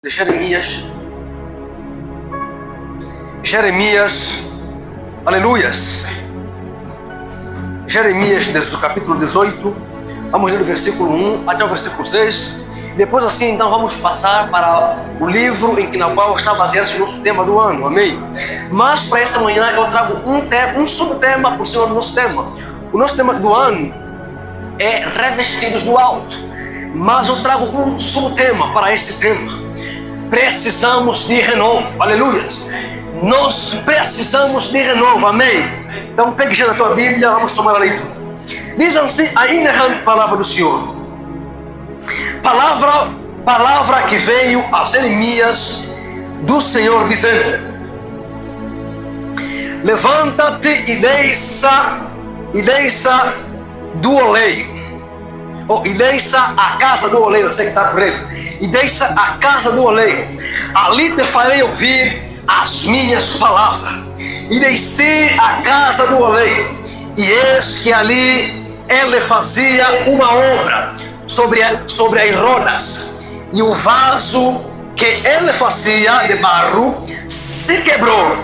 de Jeremias, aleluias. Jeremias, desde o capítulo 18, vamos ler do versículo 1 até o versículo 6. Depois assim, então, vamos passar para o livro em que na qual está baseado o nosso tema do ano, amém? Mas para esta manhã eu trago um subtema por cima do nosso tema. O nosso tema do ano é revestidos do alto, mas eu trago um subtema para este tema. Precisamos de renovo, aleluias. Nós precisamos de renovo, amém? Então pegue já na tua Bíblia, vamos tomar a leitura. Diz assim a inerrante palavra do Senhor. Palavra que veio a Jeremias do Senhor dizendo: levanta-te e deixa do oleiro, e deixa a casa do oleiro, você que está por ele, e deixa a casa do oleiro, ali te farei ouvir as minhas palavras. E desci a casa do oleiro, e eis que ali ele fazia uma obra sobre as rodas, e o vaso que ele fazia de barro se quebrou.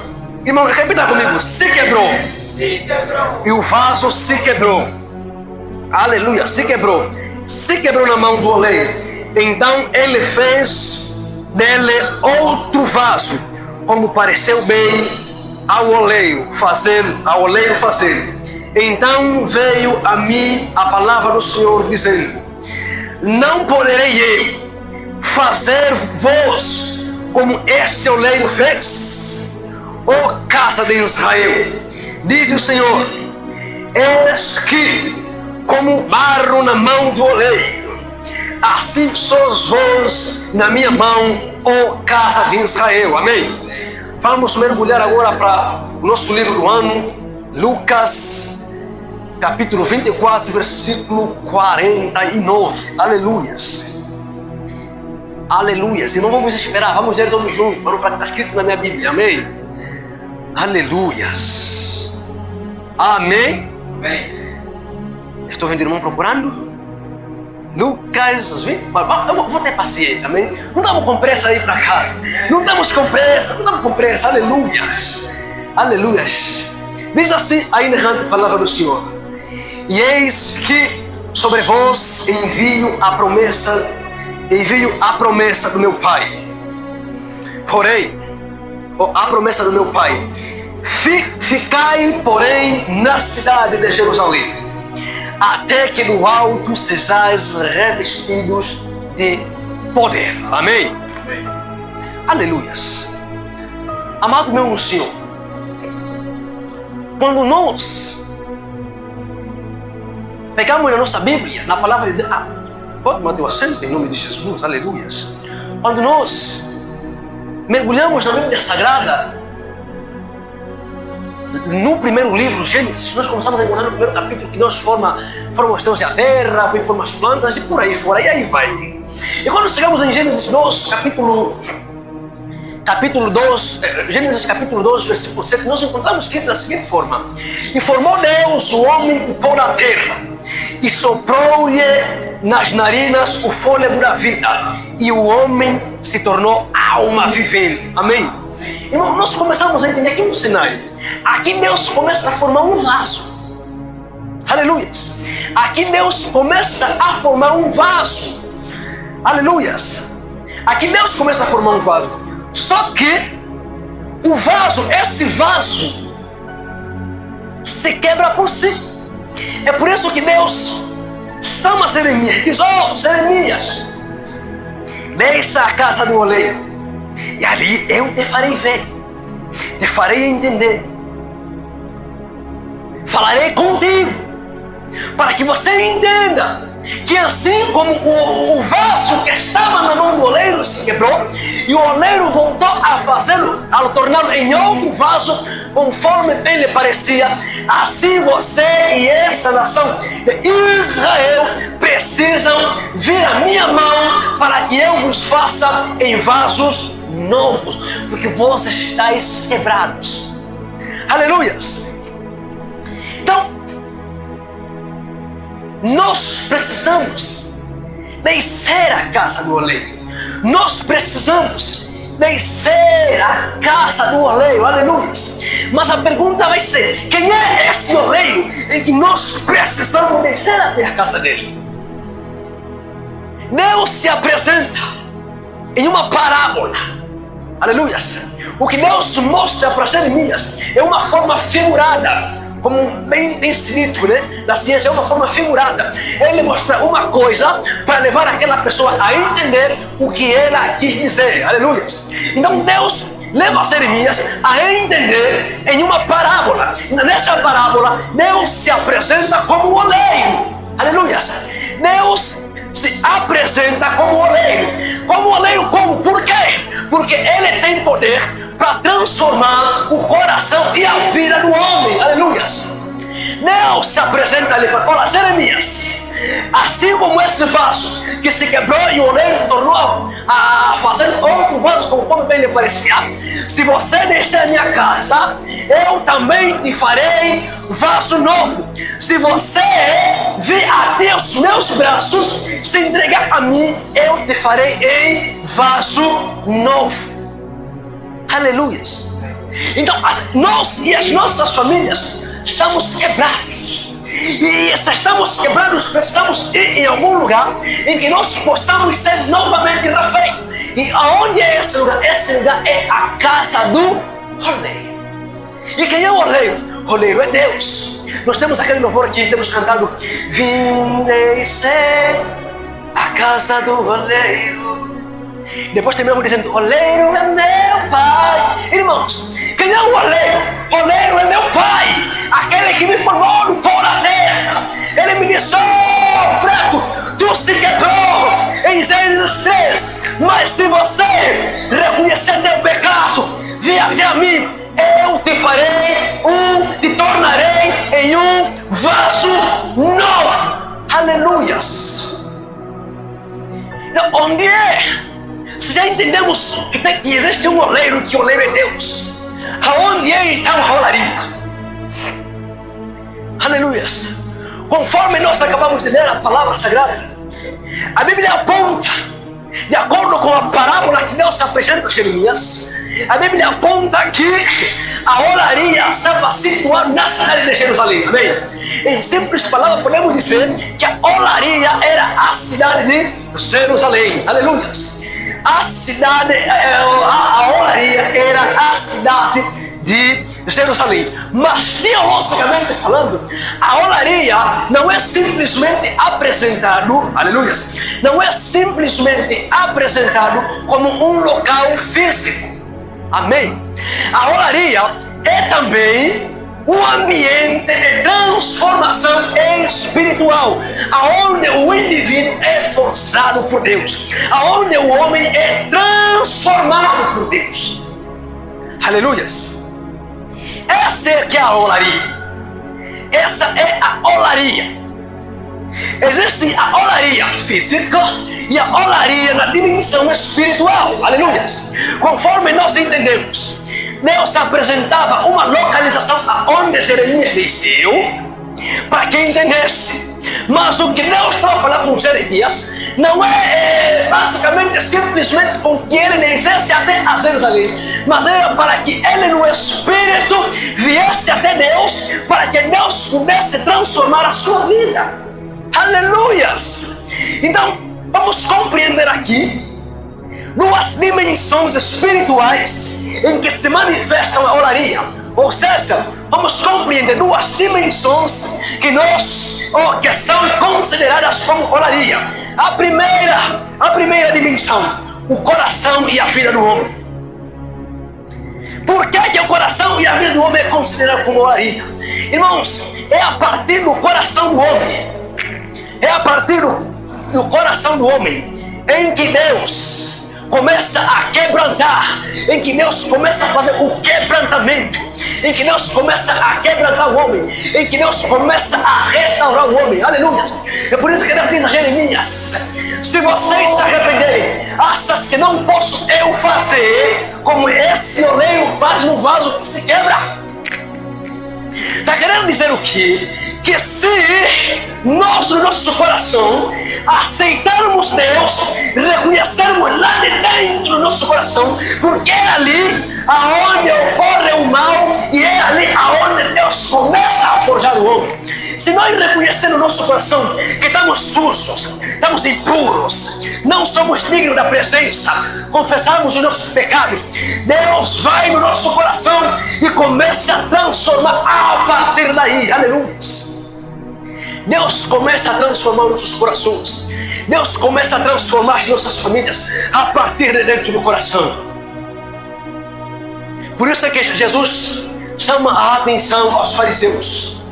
Irmão, repita comigo: se quebrou. Se quebrou. E o vaso se quebrou. Aleluia, se quebrou. Se quebrou na mão do oleiro. Então ele fez dele outro vaso, como pareceu bem ao oleiro fazer. Então veio a mim a palavra do Senhor dizendo: não poderei eu fazer vos como este oleiro fez, ó casa de Israel, diz o Senhor: eis que como barro na mão do oleiro, assim sois vós na minha mão, ó casa de Israel. Amém? Vamos mergulhar agora para o nosso livro do ano, Lucas, capítulo 24, versículo 49. Aleluias. Aleluias. E não vamos esperar, vamos ler todos juntos, para não falar que está escrito na minha Bíblia. Amém? Aleluias. Amém? Amém. Estou vendo irmão procurando? Lucas 20. Eu vou ter paciência, amém? Não estamos com pressa aí para casa. Não estamos com pressa. Aleluias. Aleluias. Diz assim a inerrante palavra do Senhor: e eis que sobre vós envio a promessa do meu Pai. Porém, a promessa do meu Pai: ficai, porém, na cidade de Jerusalém, até que do alto sejais revestidos de poder. Amém? Amém. Aleluias. Amado meu no Senhor, quando nós pegamos na nossa Bíblia, na palavra de Deus, pode tomar teu assento em nome de Jesus, aleluias. Quando nós mergulhamos na Bíblia Sagrada, no primeiro livro, Gênesis, nós começamos a encontrar no primeiro capítulo que Deus forma os céus e a terra, forma as plantas e por aí fora, e aí vai. E quando chegamos em Gênesis 2, capítulo 2, Gênesis capítulo 2, versículo 7, nós encontramos escrito da seguinte forma: e formou Deus o homem do pó da terra, e soprou-lhe nas narinas o fôlego da vida, e o homem se tornou alma vivente. Amém? Irmão, nós começamos a entender aqui um cenário. Aqui Deus começa a formar um vaso. Aleluias. Aqui Deus começa a formar um vaso. Aleluias. Aqui Deus começa a formar um vaso. Só que o vaso, esse vaso, se quebra por si. É por isso que Deus chama Jeremias. Diz: ó, Jeremias, deixa a casa do oleiro, e ali eu te farei ver, te farei entender, falarei contigo, para que você entenda que assim como o vaso que estava na mão do oleiro se quebrou, e o oleiro voltou a fazê-lo, a torná-lo em outro vaso, conforme bem lhe parecia, assim você e essa nação de Israel precisam vir à minha mão, para que eu vos faça em vasos novos, porque vós estáis quebrados. Aleluias. Então, nós precisamos descer a casa do oleiro. nós precisamos descer a casa do oleiro, aleluia. Mas a pergunta vai ser: quem é esse oleiro em que nós precisamos descer até a casa dele? Deus se apresenta em uma parábola, aleluia. O que Deus mostra para Jeremias é uma forma figurada, como bem tem escrito, né? Da ciência, é uma forma figurada. Ele mostra uma coisa para levar aquela pessoa a entender o que ela quis dizer, aleluia. Então Deus leva Jeremias a entender em uma parábola. Nessa parábola, Deus se apresenta como oleiro, aleluia. Deus se apresenta como oleiro. Como oleiro, como? Por quê? Porque Ele tem poder para transformar o coração e a vida do homem, aleluia. Deus se apresenta ali e fala: olha, Jeremias, assim como esse vaso que se quebrou e o oleiro tornou a fazer outro vaso conforme bem lhe parecia, se você descer a minha casa, eu também te farei vaso novo. Se você vir até os meus braços, se entregar a mim, eu te farei em vaso novo. Aleluia. Então nós e as nossas famílias estamos quebrados. E se estamos quebrados, precisamos ir em algum lugar em que nós possamos ser novamente refeitos. E aonde é esse lugar? Esse lugar é a casa do oleiro. E quem é o oleiro? O oleiro é Deus. Nós temos aquele louvor que temos cantado: vim descer a casa do oleiro. Depois terminamos dizendo: oleiro é meu pai. Irmãos, quem é o oleiro? O oleiro é meu pai, aquele que me formou no pó da terra. Ele me disse: oh, Freto, tu se quebrou em Gênesis 3, mas se você reconhecer teu pecado, vir até a mim, eu te farei te tornarei em um vaso novo. Aleluias. Então, onde é? Se já entendemos que existe um oleiro, que o oleiro é Deus, aonde é então a olaria? Aleluias. Conforme nós acabamos de ler a palavra sagrada, a Bíblia aponta, de acordo com a parábola que Deus apresenta a Jeremias, a Bíblia aponta que a olaria estava situada na cidade de Jerusalém. Amém? Em simples palavras, podemos dizer que a olaria era a cidade de Jerusalém. Aleluia. A cidade, a olaria era a cidade de Jerusalém. Mas teologicamente falando, a olaria não é simplesmente apresentado, aleluia, não é simplesmente apresentado como um local físico. Amém? A olaria é também um ambiente de transformação espiritual, aonde o indivíduo é forçado por Deus, aonde o homem é transformado por Deus. Aleluia. Essa é que é a olaria. Essa é a olaria. Existe a olaria física e a olaria na dimensão espiritual. Aleluia. Conforme nós entendemos, Deus apresentava uma localização aonde Jeremias desceu para que entendesse. Mas o que Deus estava falando com Jeremias não é basicamente simplesmente com que ele descesse até a Jerusalém, mas era para que ele no Espírito viesse até Deus, para que Deus pudesse transformar a sua vida. Aleluias! Então vamos compreender aqui duas dimensões espirituais em que se manifesta a olaria. Ou seja, vamos compreender duas dimensões que são consideradas como olaria. A primeira dimensão, o coração e a vida do homem. Por que o coração e a vida do homem é considerado como olaria? Irmãos, é a partir do coração do homem, é a partir do coração do homem em que Deus começa a quebrantar, em que Deus começa a fazer o quebrantamento, em que Deus começa a quebrantar o homem, em que Deus começa a restaurar o homem. Aleluia! É por isso que Deus diz a Jeremias: se vocês se arrependerem, achas que não posso eu fazer como esse oleiro faz no vaso que se quebra? Está querendo dizer o quê? Que se nós no nosso coração aceitarmos Deus, reconhecermos lá de dentro do nosso coração, porque é ali aonde ocorre o mal e é ali aonde Deus começa a forjar o homem. Se nós reconhecermos no nosso coração que estamos sujos, estamos impuros, não somos dignos da presença, confessarmos os nossos pecados, Deus vai no nosso coração e começa a transformar a partir daí. Aleluia. Deus começa a transformar nossos corações. Deus começa a transformar as nossas famílias a partir de dentro do coração. Por isso é que Jesus chama a atenção aos fariseus.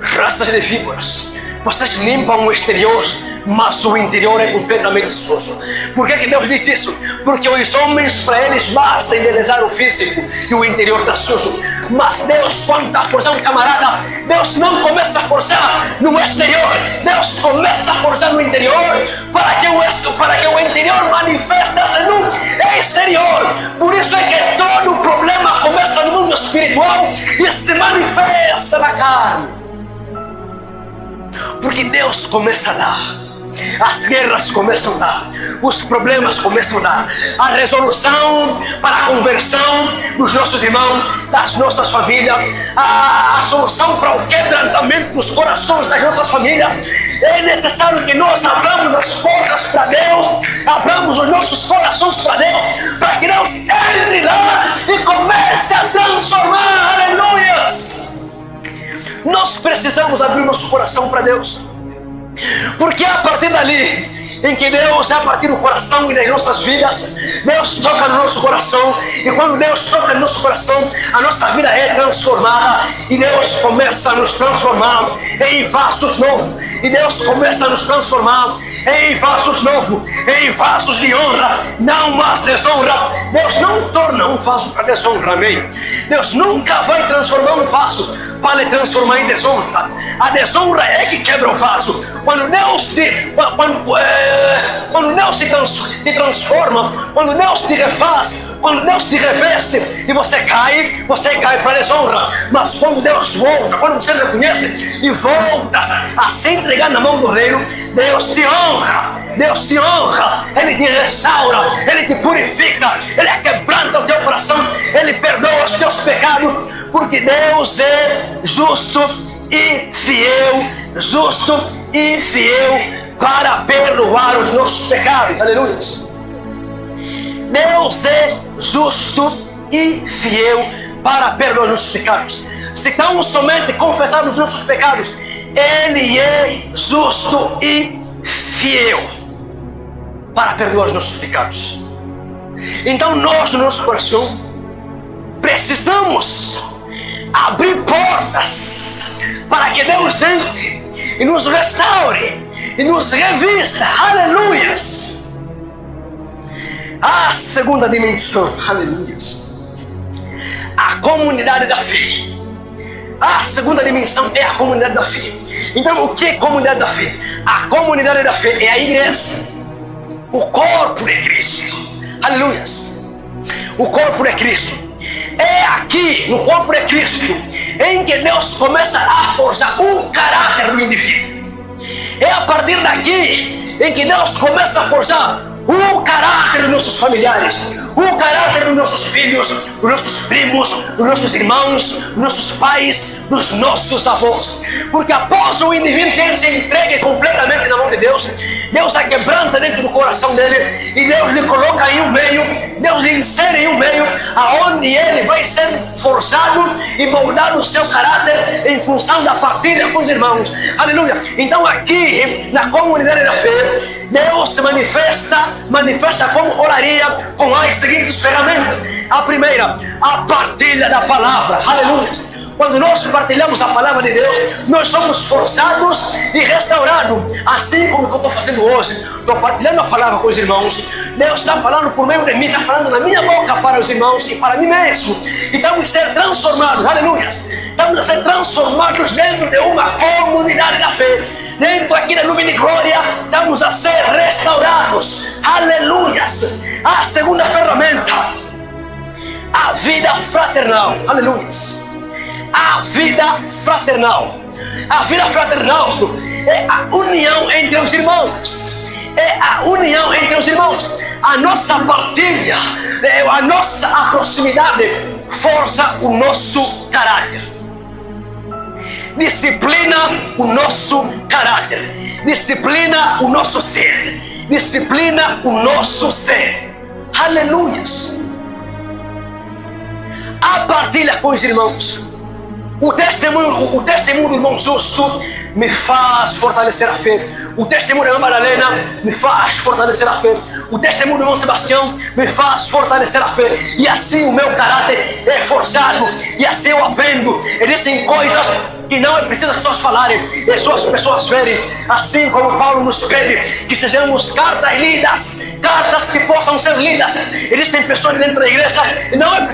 Raças de víboras, vocês limpam o exterior, mas o interior é completamente sujo. Por que Deus diz isso? Porque os homens, para eles, basta embelezar o físico e o interior está sujo. Mas Deus, quando está forçando um camarada, Deus não começa a forçar no exterior, Deus começa a forçar no interior, para que o interior manifeste-se no exterior. Por isso é que todo o problema começa no mundo espiritual e se manifesta na carne. Porque Deus começa a dar. As guerras começam a dar, os problemas começam a dar, a resolução para a conversão dos nossos irmãos, das nossas famílias, a solução para o quebrantamento dos corações das nossas famílias. É necessário que nós abramos as portas para Deus, abramos os nossos corações para Deus, para que Deus entre lá e comece a transformar. Aleluias! Nós precisamos abrir nosso coração para Deus. Porque é a partir dali em que Deus, é a partir do coração e das nossas vidas, Deus toca no nosso coração, e quando Deus toca no nosso coração, a nossa vida é transformada, e Deus começa a nos transformar em vasos novos, e Deus começa a nos transformar em vasos novos, em vasos de honra, não mais desonra. Deus não torna um vaso para desonra, amém? Deus nunca vai transformar um vaso para lhe transformar em desonra. A desonra é que quebra o vaso. Quando Deus te transforma, quando Deus te refaz, quando Deus te reveste e você cai para a desonra. Mas quando Deus volta, quando você reconhece e volta a se entregar na mão do reino, Deus te honra, Deus te honra, Ele te restaura, Ele te purifica, Ele quebranta o teu coração, Ele perdoa os teus pecados, porque Deus é justo e fiel para perdoar os nossos pecados. Aleluia. Deus é justo e fiel para perdoar os nossos pecados. Se tão somente confessarmos os nossos pecados, Ele é justo e fiel para perdoar os nossos pecados. Então nós, no nosso coração, precisamos abrir portas para que Deus entre e nos restaure e nos revista. Aleluias! A segunda dimensão, aleluias, a comunidade da fé. A segunda dimensão é a comunidade da fé. Então, o que é a comunidade da fé? A comunidade da fé é a igreja, o corpo de Cristo. Aleluias! O corpo de Cristo. É aqui, no corpo de Cristo, em que Deus começa a forjar o caráter do indivíduo. É a partir daqui em que Deus começa a forjar o caráter dos nossos familiares, o caráter dos nossos filhos, dos nossos primos, dos nossos irmãos, dos nossos pais, dos nossos avós. Porque após o indivíduo ter se entregue completamente na mão de Deus, Deus a quebranta dentro do coração dele e Deus lhe coloca em um meio, Deus lhe insere em um meio aonde ele vai ser forjado e moldado o seu caráter em função da partilha com os irmãos. Aleluia! Então aqui na comunidade da fé, Deus se manifesta como oraria com as seguintes ferramentas. A primeira, a partilha da palavra. Aleluia! Quando nós partilhamos a palavra de Deus, nós somos forçados e restaurados. Assim como eu estou fazendo hoje, estou partilhando a palavra com os irmãos. Deus está falando por meio de mim, está falando na minha boca para os irmãos e para mim mesmo. E estamos a ser transformados, aleluia. Estamos a ser transformados dentro de uma comunidade da fé. Dentro aqui da nuvem de glória, estamos a ser restaurados. Aleluia. A segunda ferramenta, a vida fraternal. Aleluia. A vida fraternal. A vida fraternal É a união entre os irmãos. É a união entre os irmãos. A nossa partilha, a nossa proximidade força o nosso caráter. Disciplina o nosso caráter. Disciplina o nosso ser. Disciplina o nosso ser. Aleluias. A partilha com os irmãos. O testemunho do irmão Justo me faz fortalecer a fé. O testemunho da irmã Madalena me faz fortalecer a fé. O testemunho do irmão Sebastião me faz fortalecer a fé. E assim o meu caráter é forjado. E assim eu aprendo. Existem coisas que não é preciso as pessoas falarem, é só as pessoas verem. Assim como Paulo nos pede que sejamos cartas lidas, cartas que possam ser lidas. Existem pessoas dentro da igreja,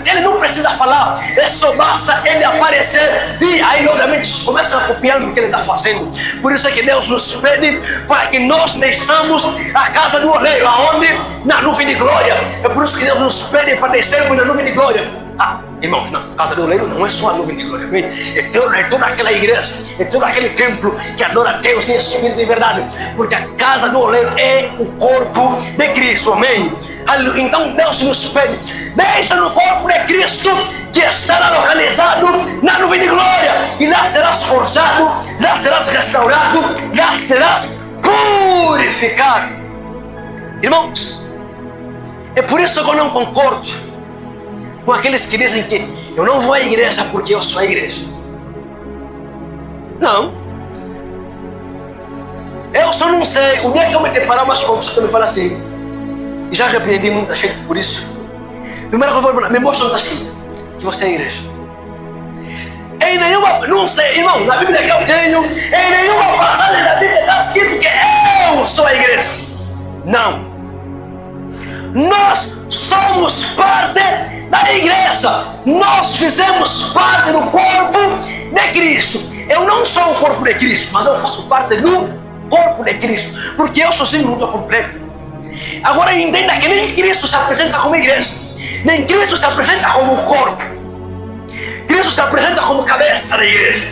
ele não precisa falar, é só basta ele aparecer e aí obviamente começam a copiar o que ele está fazendo. Por isso é que Deus nos pede para que nós deixamos a casa do oleiro, aonde? Na nuvem de glória. É por isso que Deus nos pede para descermos na nuvem de glória. Irmãos, não, a casa do oleiro não é só a nuvem de glória, é toda aquela igreja, é todo aquele templo que adora a Deus em espírito e verdade, porque a casa do oleiro é o corpo de Cristo, amém? Então Deus nos pede, deixa no corpo de Cristo que estará localizado na nuvem de glória, e lá serás forjado, lá serás restaurado, lá serás purificado. Irmãos, é por isso que eu não concordo com aqueles que dizem que eu não vou à igreja porque eu sou a igreja. Não. Eu só não sei. O dia que eu me deparar umas com pessoas que me falam assim, e já repreendi muita gente por isso. Primeira coisa, me mostra onde está escrito que você é a igreja. Em nenhuma, não sei, irmão, na Bíblia que eu tenho, em nenhuma passagem da Bíblia está escrito que eu sou a igreja. Não. Nós somos parte da igreja. Nós fizemos parte do corpo de Cristo. Eu não sou o corpo de Cristo, mas eu faço parte do corpo de Cristo, porque eu sozinho não estou completo. Agora entenda que nem Cristo se apresenta como igreja, nem Cristo se apresenta como corpo. Cristo se apresenta como cabeça da igreja.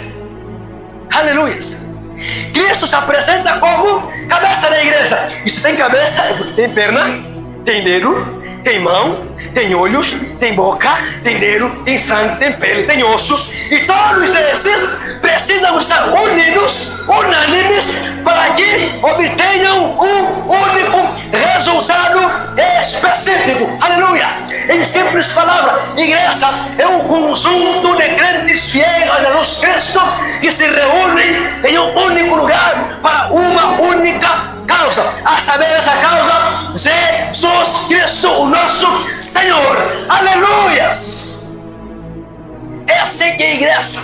Aleluia. Cristo se apresenta como cabeça da igreja. E se tem cabeça, é porque tem perna, tem dedo, tem mão, tem olhos, tem boca, tem dedo, tem sangue, tem pele, tem osso. E todos esses precisam estar unidos, unânimes, para que obtenham um único resultado específico. Aleluia! Em simples palavras, igreja é um conjunto de crentes fiéis a Jesus Cristo que se reúnem em um único lugar para uma única causa, a saber essa causa, Jesus Cristo, o nosso Senhor. Aleluias! É assim que é a igreja.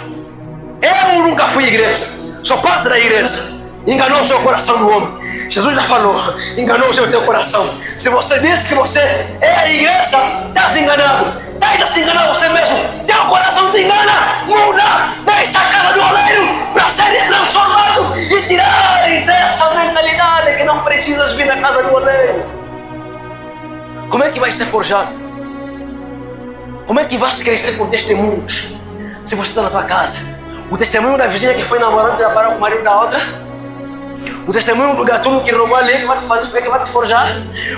Eu nunca fui igreja, sou parte da igreja. Enganou o seu coração do homem. Jesus já falou, enganou o seu teu coração. Se você diz que você é a igreja, está se enganando. Deixa se enganar você mesmo. Teu coração te engana. Muda, deixa a casa do oleiro para ser transformado e tirar essa mentalidade que não precisas vir na casa do oleiro. Como é que vai ser forjado? Como é que vai crescer com testemunhos se você está na tua casa? O testemunho da vizinha que foi namorando e trabalhou com o marido da outra? O testemunho do gatuno que roubou ali, que vai te fazer, que vai te forjar?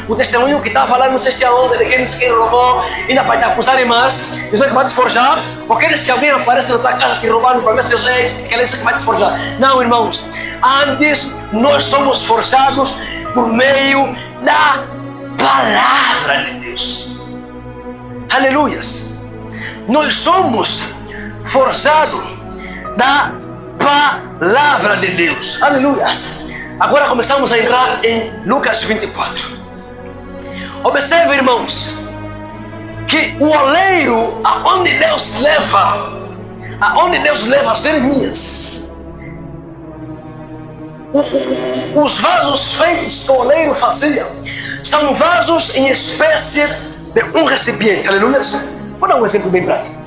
O testemunho que estava lá, não sei se aonde, de quem não sei quem roubou, ainda vai te acusar mais, isso é que vai te forjar? Ou aqueles que alguém aparece na tua casa que roubaram para ver se é isso que vai te forjar? Não, irmãos. Antes, nós somos forjados por meio da palavra de Deus. Aleluias. Nós somos forjados da palavra de Deus. Aleluias. Agora começamos a entrar em Lucas 24. Observe, irmãos, que o oleiro, aonde Deus leva Jeremias, os vasos feitos que o oleiro fazia são vasos em espécie de um recipiente. Aleluia. Vou dar um exemplo bem prático.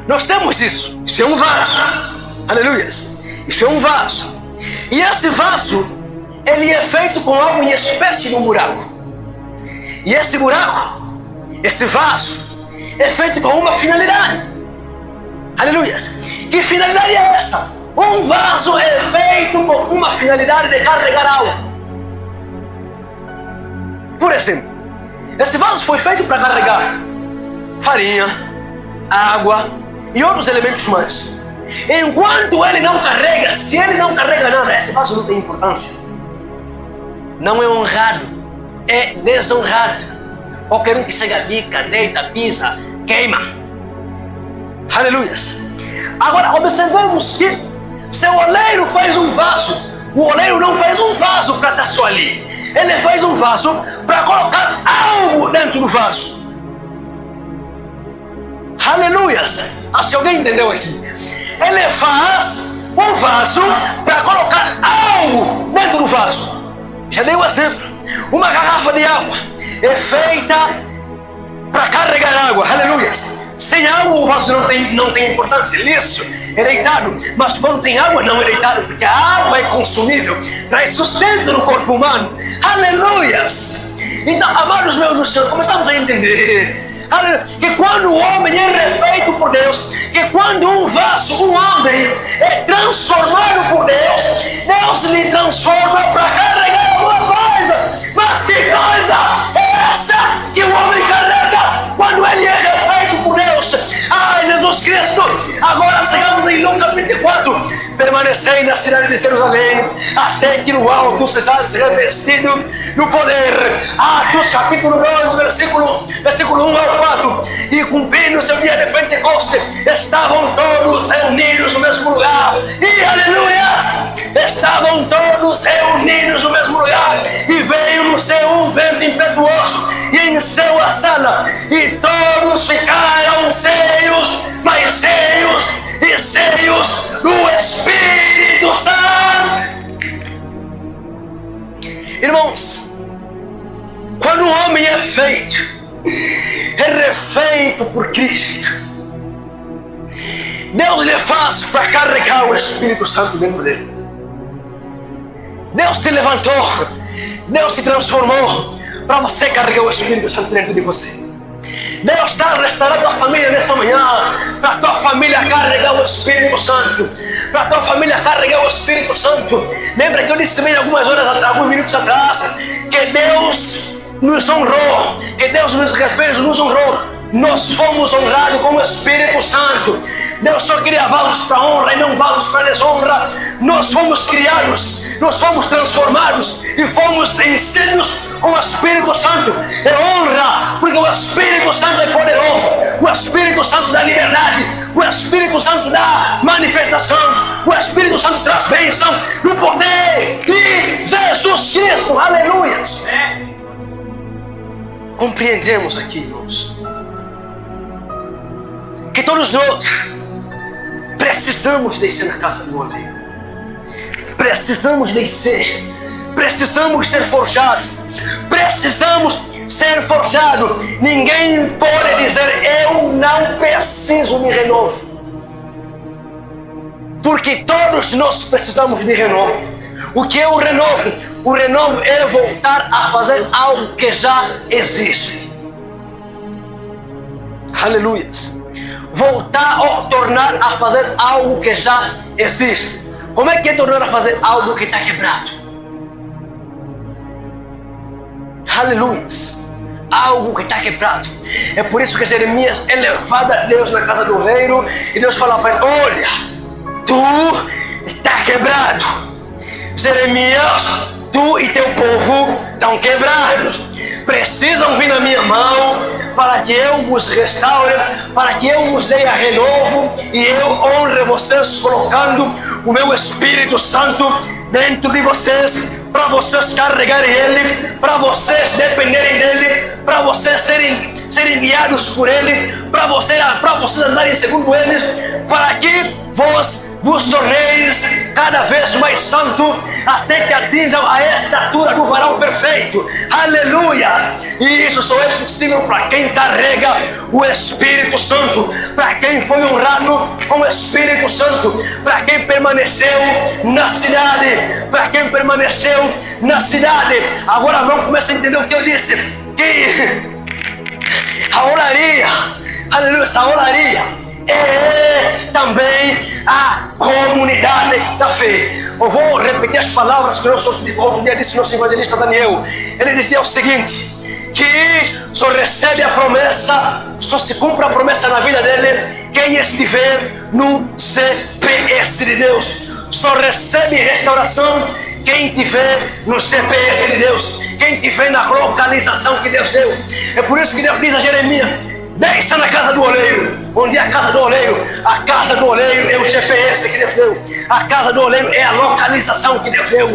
Nós temos isso é um vaso. Aleluia. Isso é um vaso. E esse vaso, ele é feito com algo em espécie de um buraco. E esse buraco, esse vaso, é feito com uma finalidade. Aleluia. Que finalidade é essa? Um vaso é feito por uma finalidade de carregar algo. Por exemplo, esse vaso foi feito para carregar farinha, água e outros elementos mais. Enquanto ele não carrega, se ele não carrega nada, esse vaso não tem importância. Não é honrado, é desonrado. Qualquer um que chega, bica, deita, pisa, queima. Aleluias. Agora observamos que se o oleiro faz um vaso, o oleiro não faz um vaso para estar só ali. Ele faz um vaso para colocar algo dentro do vaso. Aleluias. Acho que alguém entendeu aqui. Ele faz um vaso para colocar algo dentro do vaso. Já dei um exemplo. Uma garrafa de água é feita para carregar água. Aleluias. Sem água o vaso não tem importância. Isso é deitado. Mas quando tem água não é deitado, porque a água é consumível, traz sustento no corpo humano. Aleluias. Então, amados meus no Senhor, começamos a entender que quando o homem é refeito por Deus, que quando um vaso, um homem é transformado por Deus, Deus lhe transforma para carregar alguma coisa. Mas que coisa é essa que o homem carrega quando ele é refeito por Deus? Ai, Jesus Cristo, agora chegamos em Lucas 24. Permanecei na cidade de Jerusalém até que no alto sejasse revestido no poder. Atos capítulo 2, versículo 1 ao 4. E cumprindo o seu dia de Pentecostes, estavam todos reunidos no mesmo lugar. E aleluia! Estavam todos reunidos no mesmo lugar. E veio no céu um vento impetuoso e encheu a sala. E todos ficaram cheios, mas cheios e cheios do Espírito Santo. Irmãos, quando um homem é feito, é refeito por Cristo, Deus lhe faz para carregar o Espírito Santo dentro dele. Deus te levantou, Deus te transformou para você carregar o Espírito Santo dentro de você. Deus está restaurando a família nessa manhã, para a tua família carregar o Espírito Santo, para a tua família carregar o Espírito Santo. Lembra que eu disse também alguns minutos atrás, que Deus nos honrou, que Deus nos refez, nos honrou. Nós fomos honrados com o Espírito Santo. Deus só queria valos para honra e não valos para desonra. Nós fomos criados, nós fomos transformados e fomos enchidos com o Espírito Santo. É honra, porque o Espírito Santo é poderoso. O Espírito Santo dá liberdade. O Espírito Santo dá manifestação. O Espírito Santo traz bênção no poder de Jesus Cristo. Aleluia. Compreendemos aqui, irmãos, que todos nós precisamos descer na casa do oleiro. Precisamos descer. Precisamos ser forjados. Precisamos ser forjados. Ninguém pode dizer: eu não preciso me renovo. Porque todos nós precisamos de renovo. O que é o renovo? O renovo é voltar a fazer algo que já existe. Aleluias. Voltar ou tornar a fazer algo que já existe. Como é que é tornar a fazer algo que está quebrado? Aleluia. Algo que está quebrado. É por isso que Jeremias é levado a Deus na casa do oleiro e Deus fala para ele: olha, tu está quebrado. Jeremias, tu e teu povo estão quebrados. Precisam vir na minha mão para que eu vos restaure, para que eu vos dê a renovo e eu honre vocês colocando o meu Espírito Santo dentro de vocês, para vocês carregarem Ele, para vocês dependerem dEle, para vocês serem guiados por Ele, para vocês andarem segundo Ele, para que vos torneis cada vez mais santo, até que atinjam a estatura do varão perfeito. Aleluia! E isso só é possível para quem carrega o Espírito Santo, para quem foi honrado com o Espírito Santo, para quem permaneceu na cidade, para quem permaneceu na cidade. Agora vamos começar a entender o que eu disse, que a olaria, aleluia, a olaria é também a comunidade da fé. Eu vou repetir as palavras que um dia disse o nosso evangelista Daniel. Ele dizia o seguinte, que só recebe a promessa, só se cumpre a promessa na vida dele quem estiver no CPS de Deus. Só recebe restauração quem estiver no CPS de Deus, quem estiver na localização que Deus deu. É por isso que Deus diz a Jeremias, desça na casa do oleiro. Onde é a casa do oleiro? A casa do oleiro é o GPS que Deus deu. A casa do oleiro é a localização que Deus deu.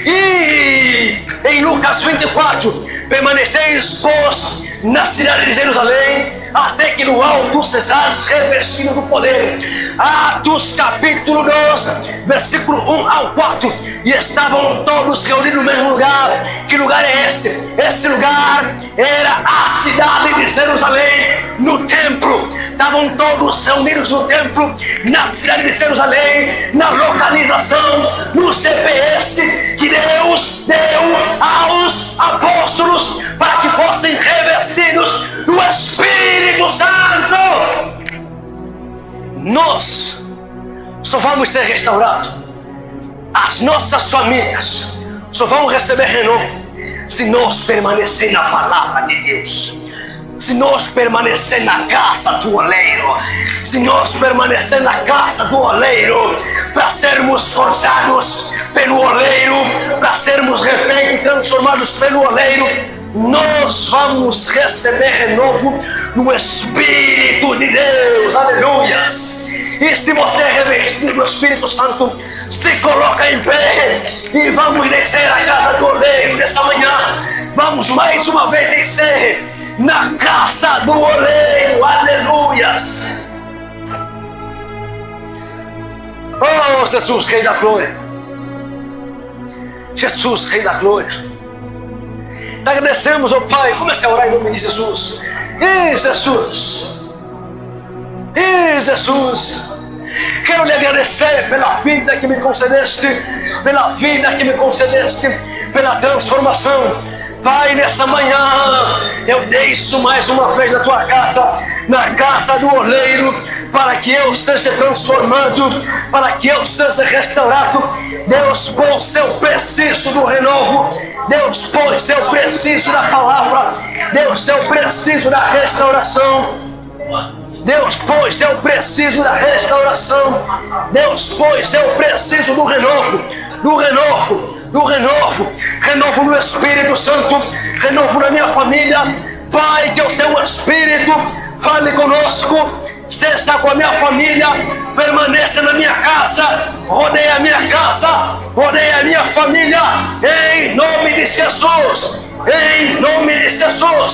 E em Lucas 24, permaneceis postos na cidade de Jerusalém, até que no alto sejais revestido do poder. Atos capítulo 2, versículo 1 ao 4. E estavam todos reunidos no mesmo lugar. Que lugar é esse? Esse lugar era a cidade de Jerusalém, no templo. Estavam todos reunidos no templo, na cidade de Jerusalém, na localização, no CPS que Deus deu aos apóstolos para que fossem revestidos do Espírito Santo. Nós só vamos ser restaurados, as nossas famílias só vão receber renovo se nós permanecer na palavra de Deus, se nós permanecer na casa do oleiro, se nós permanecer na casa do oleiro, para sermos forjados pelo oleiro, para sermos refeitos e transformados pelo oleiro, nós vamos receber renovo no Espírito de Deus. Aleluias! E se você é revestido do Espírito Santo, se coloca em pé e vamos descer a casa do oleiro nessa manhã. Vamos mais uma vez descer na casa do oleiro. Aleluias! Oh, Jesus, Rei da Glória. Jesus, Rei da Glória. Te agradecemos, oh Pai. Comece a orar em nome de Jesus. E Jesus. E Jesus. Quero lhe agradecer pela vida que me concedeste, pela vida que me concedeste, pela transformação. Pai, nessa manhã eu deixo mais uma vez na tua casa, na casa do oleiro, para que eu seja transformado, para que eu seja restaurado. Deus, pois eu preciso do renovo. Deus, pois eu preciso da palavra. Deus, eu preciso da restauração. Deus, pois eu preciso da restauração. Deus, pois eu preciso do renovo, do renovo, do renovo. Renovo no Espírito Santo, renovo na minha família. Pai, que o teu Espírito fale conosco, esteja com a minha família, permaneça na minha casa, rodeia a minha casa, rodeia a minha família, em nome de Jesus, em nome de Jesus.